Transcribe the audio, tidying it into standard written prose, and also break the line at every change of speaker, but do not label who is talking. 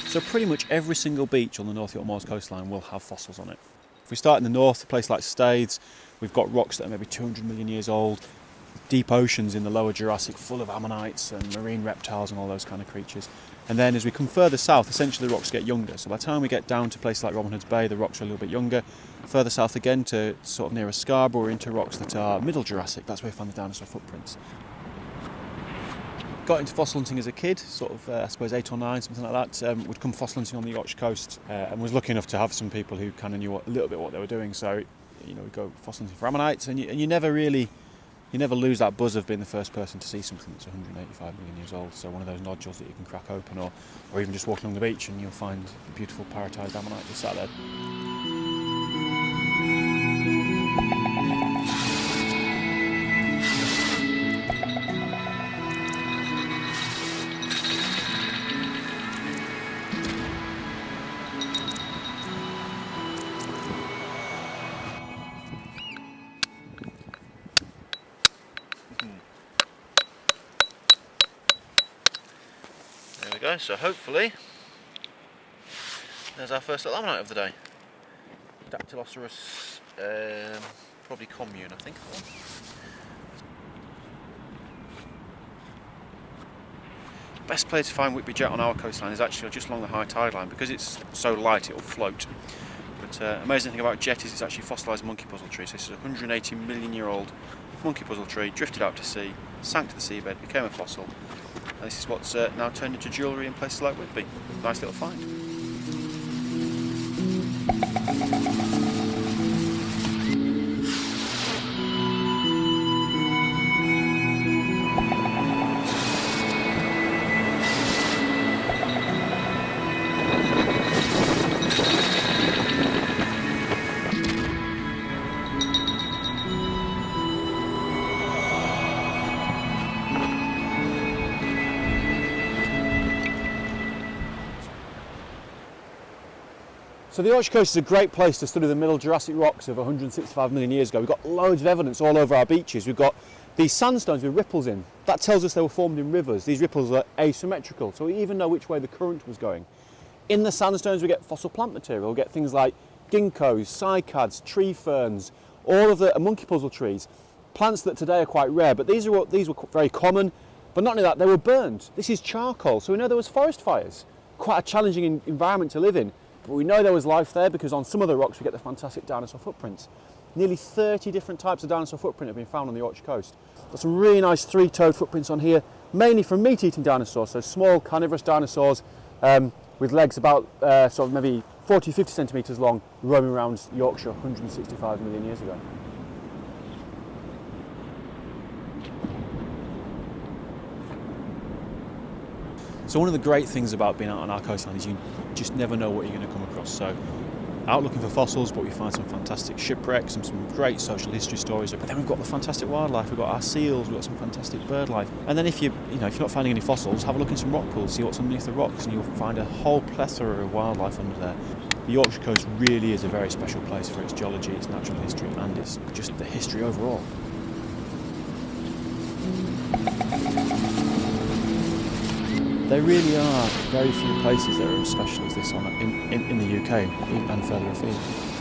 So pretty much every single beach on the North York Moors coastline will have fossils on it. If we start in the north, a place like Staithes, we've got rocks that are maybe 200 million years old, deep oceans in the lower Jurassic full of ammonites and marine reptiles and all those kind of creatures. And then as we come further south, essentially the rocks get younger. So by the time we get down to places like Robin Hood's Bay, the rocks are a little bit younger. Further south again to sort of nearer Scarborough, we're into rocks that are middle Jurassic. That's where we find the dinosaur footprints. Got into fossil hunting as a kid, sort of I suppose 8 or 9, something like that. Would come fossil hunting on the Yorkshire coast and was lucky enough to have some people who kind of knew a little bit what they were doing. So, you know, we go fossil hunting for ammonites, and you never lose that buzz of being the first person to see something that's 185 million years old. So one of those nodules that you can crack open, or even just walking along the beach and you'll find a beautiful parrotised ammonite just sat there. So hopefully there's our first little ammonite of the day. Dactyloceros, probably commune, I think. Best place to find whitby jet on our coastline is actually just along the high tide line. Because it's so light it will float. But amazing thing about jet is it's actually fossilised monkey puzzle tree. So this is a 180 million year old monkey puzzle tree, drifted out to sea, sank to the seabed, became a fossil. And this is what's now turned into jewellery in places like Whitby. Nice little find. So the Yorkshire coast is a great place to study the middle Jurassic rocks of 165 million years ago. We've got loads of evidence all over our beaches. We've got these sandstones with ripples in. That tells us they were formed in rivers. These ripples are asymmetrical, so we even know which way the current was going. In the sandstones we get fossil plant material. We get things like ginkgos, cycads, tree ferns, all of the monkey puzzle trees. Plants that today are quite rare, but these were very common. But not only that, they were burned. This is charcoal, so we know there was forest fires. Quite a challenging environment to live in. But we know there was life there because on some of the rocks we get the fantastic dinosaur footprints. Nearly 30 different types of dinosaur footprint have been found on the Yorkshire coast. Got some really nice three-toed footprints on here, mainly from meat-eating dinosaurs, so small carnivorous dinosaurs with legs about sort of maybe 40-50 centimetres long, roaming around Yorkshire 165 million years ago. So one of the great things about being out on our coastline is you just never know what you're going to come across. So out looking for fossils, but we find some fantastic shipwrecks and some great social history stories. But then we've got the fantastic wildlife. We've got our seals. We've got some fantastic bird life. And then if you're not finding any fossils, have a look in some rock pools, see what's underneath the rocks, and you'll find a whole plethora of wildlife under there. The Yorkshire coast really is a very special place for its geology, its natural history, and it's just the history overall. There really are very few places that are as special as this in the UK and further afield.